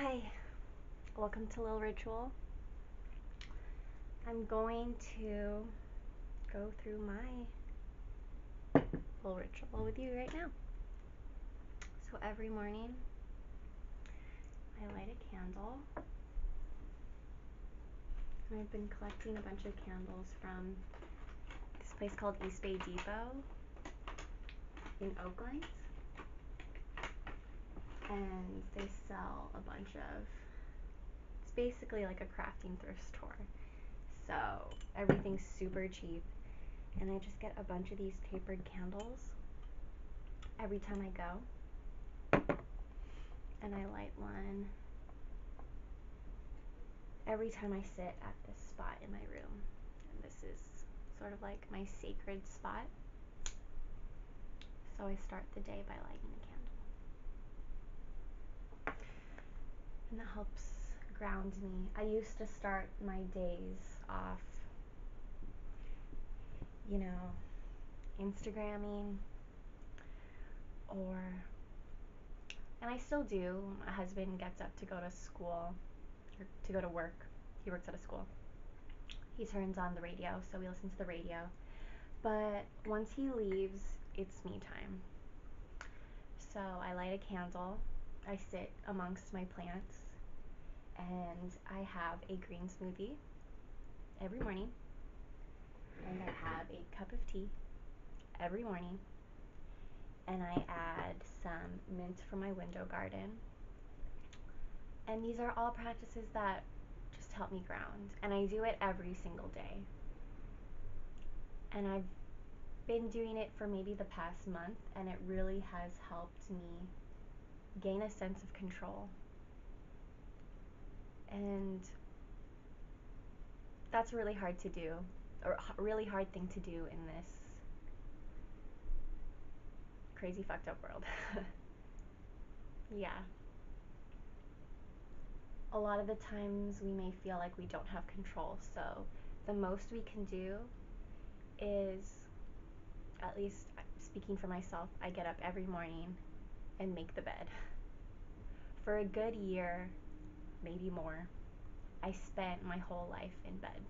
Hi, welcome to Lil Ritual. I'm going to go through my little ritual with you right now. So every morning I light a candle. And I've been collecting a bunch of candles from this place called East Bay Depot in Oakland. And they sell a bunch of, it's basically like a crafting thrift store. So everything's super cheap. And I just get a bunch of these tapered candles every time I go. And I light one every time I sit at this spot in my room. And this is sort of like my sacred spot. So I start the day by lighting a candle. And that helps ground me. I used to start my days off, Instagramming, and I still do. My husband gets up to go to school, or to go to work. He works at a school. He turns on the radio, so we listen to the radio. But once he leaves, it's me time. So I light a candle, I sit amongst my plants, and I have a green smoothie every morning, and I have a cup of tea every morning, and I add some mint from my window garden. And these are all practices that just help me ground, and I do it every single day. And I've been doing it for maybe the past month, and it really has helped me gain a sense of control. And that's really hard to do, or a really hard thing to do in this crazy fucked up world. Yeah. A lot of the times we may feel like we don't have control, so the most we can do is, at least speaking for myself, I get up every morning and make the bed. For a good year, maybe more, I spent my whole life in bed.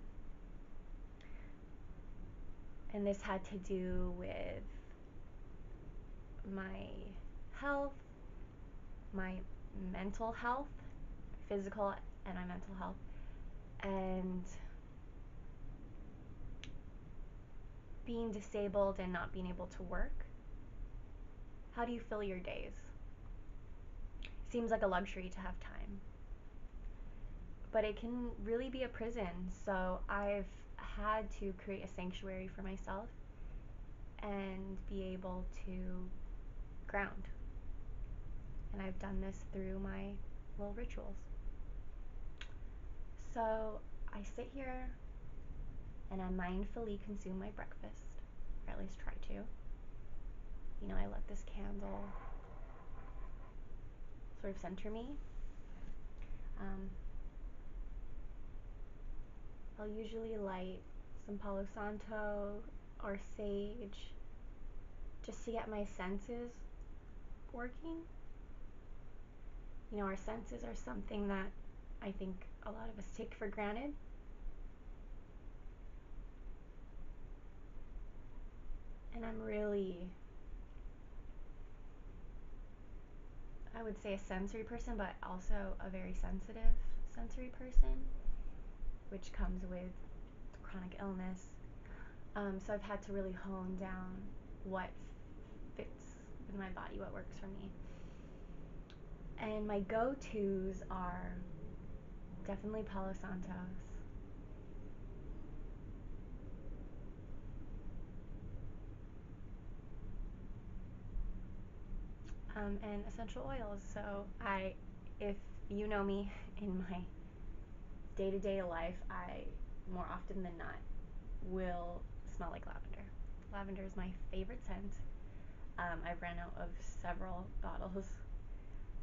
And this had to do with my health, my mental health, physical and my mental health, and being disabled and not being able to work. How do you fill your days? Seems like a luxury to have time, but it can really be a prison. So I've had to create a sanctuary for myself and be able to ground. And I've done this through my little rituals. So I sit here and I mindfully consume my breakfast, or at least try to. I let this candle sort of center me. I'll usually light some Palo Santo or sage just to get my senses working. Our senses are something that I think a lot of us take for granted. And I'm really, I would say, a sensory person, but also a very sensitive sensory person, which comes with chronic illness. So I've had to really hone down what fits with my body, what works for me. And my go-tos are definitely Palo Santos. And essential oils. So if you know me in my day-to-day life, I more often than not will smell like lavender. Lavender is my favorite scent. I've ran out of several bottles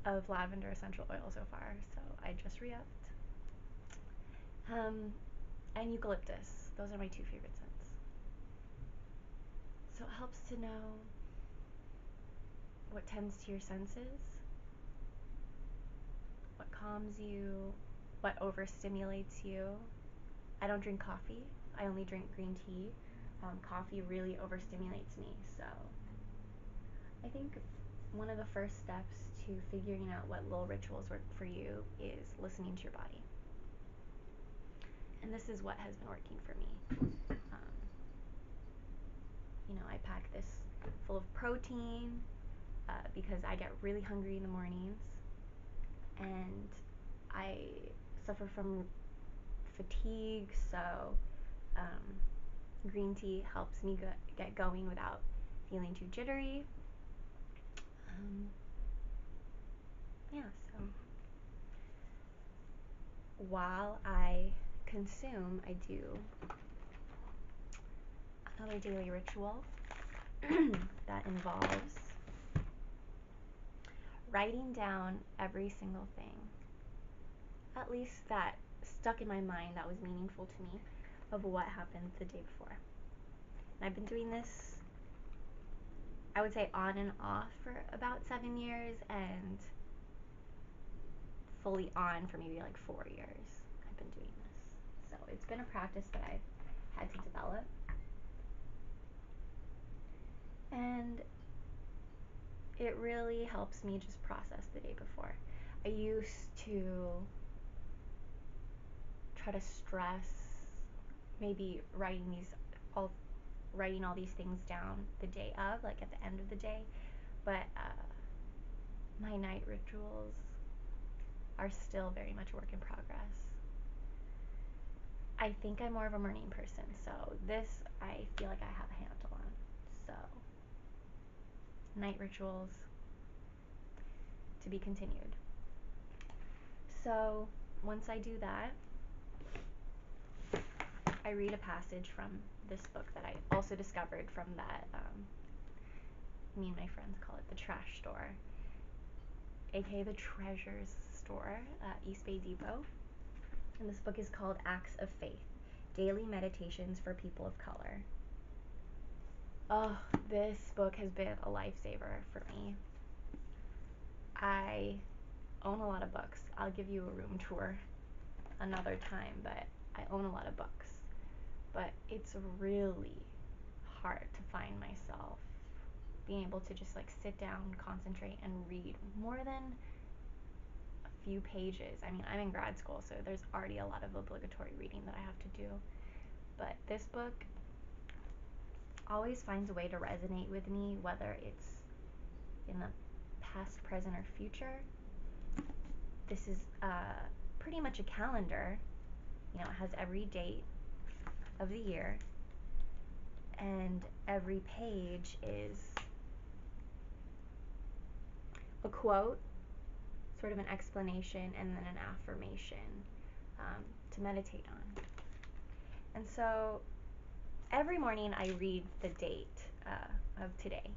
of lavender essential oil so far, so I just re-upped. And eucalyptus. Those are my two favorite scents. So it helps to know what tends to your senses, what calms you, what overstimulates you. I don't drink coffee. I only drink green tea. Coffee really overstimulates me, so I think one of the first steps to figuring out what little rituals work for you is listening to your body. And this is what has been working for me. I pack this full of protein because I get really hungry in the mornings, and I suffer from fatigue, so green tea helps me get going without feeling too jittery. Yeah, so while I consume, I do another daily ritual that involves writing down every single thing, at least that stuck in my mind that was meaningful to me, of what happened the day before. And I've been doing this, I would say, on and off for about 7 years, and fully on for maybe like 4 years. I've been doing this. So it's been a practice that I've had to develop. And it really helps me just process the day before. I used to try to stress maybe writing all these things down the day of, like at the end of the day, but my night rituals are still very much a work in progress. I think I'm more of a morning person, so this I feel like I have a handle on. So, night rituals to be continued. So, once I do that, I read a passage from this book that I also discovered from that, me and my friends call it the trash store, aka the treasures store, East Bay Depot. And this book is called Acts of Faith, Daily Meditations for People of Color. Oh, this book has been a lifesaver for me. I own a lot of books. I'll give you a room tour another time, but I own a lot of books. But it's really hard to find myself being able to just like sit down, concentrate, and read more than a few pages. I mean, I'm in grad school, so there's already a lot of obligatory reading that I have to do. But this book always finds a way to resonate with me, whether it's in the past, present, or future. This is pretty much a calendar. It has every date of the year, and every page is a quote, sort of an explanation, and then an affirmation to meditate on. And so every morning I read the date of today,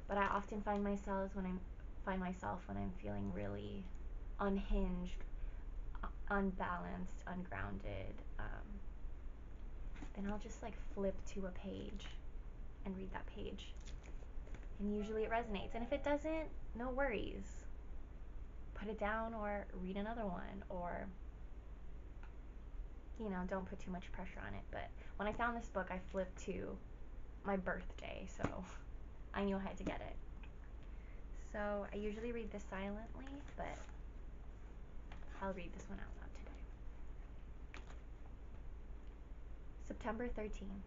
but I often find myself when I'm feeling really unhinged, unbalanced, ungrounded, then I'll just like flip to a page and read that page. And usually it resonates. And if it doesn't, no worries. Put it down or read another one, or don't put too much pressure on it. But when I found this book, I flipped to my birthday, so I knew I had to get it. So I usually read this silently, but I'll read this one out loud today. September 13.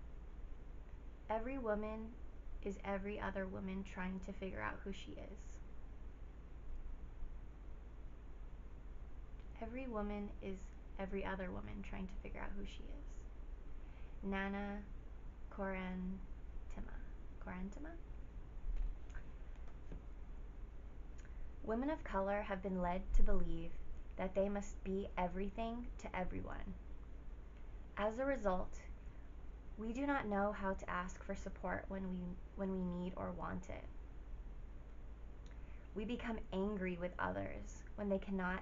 Every woman is every other woman trying to figure out who she is. Every woman is every other woman trying to figure out who she is. Nana Corantima. Women of color have been led to believe that they must be everything to everyone. As a result, we do not know how to ask for support when we need or want it. We become angry with others when they cannot.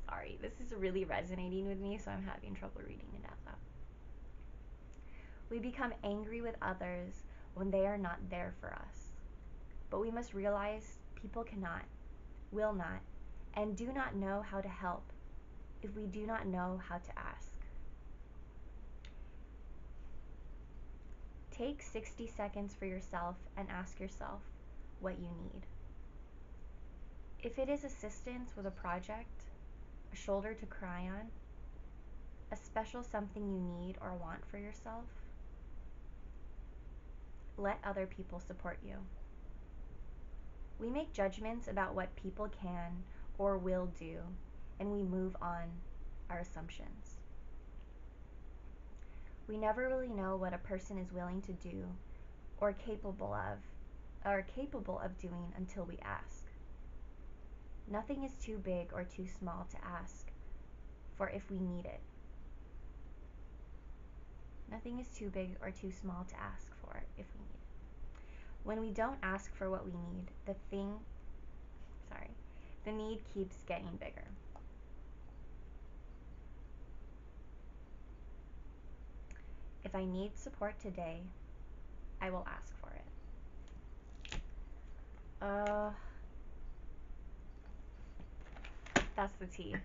Sorry, this is really resonating with me, so I'm having trouble reading it out loud. We become angry with others when they are not there for us. But we must realize people cannot. will not, and do not know how to help if we do not know how to ask. Take 60 seconds for yourself and ask yourself what you need. If it is assistance with a project, a shoulder to cry on, a special something you need or want for yourself, let other people support you. We make judgments about what people can or will do, and we move on our assumptions. We never really know what a person is willing to do or capable of doing until we ask. Nothing is too big or too small to ask for if we need it. Nothing is too big or too small to ask for if we need it. When we don't ask for what we need, the need keeps getting bigger. If I need support today, I will ask for it. That's the tea.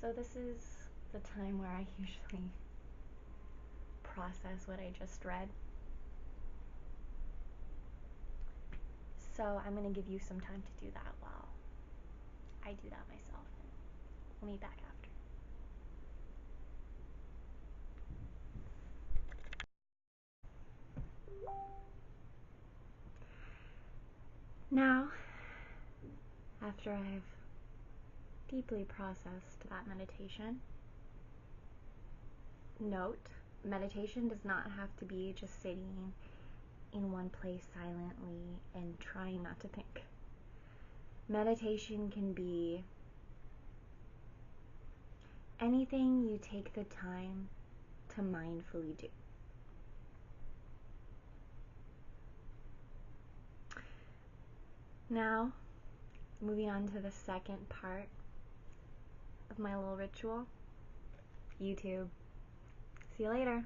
So this is the time where I usually process what I just read. So I'm going to give you some time to do that while I do that myself. We'll meet back after. Now, after I've deeply processed that meditation, note, meditation does not have to be just sitting in one place silently and trying not to think. Meditation can be anything you take the time to mindfully do. Now, moving on to the second part of my little ritual. YouTube. See you later.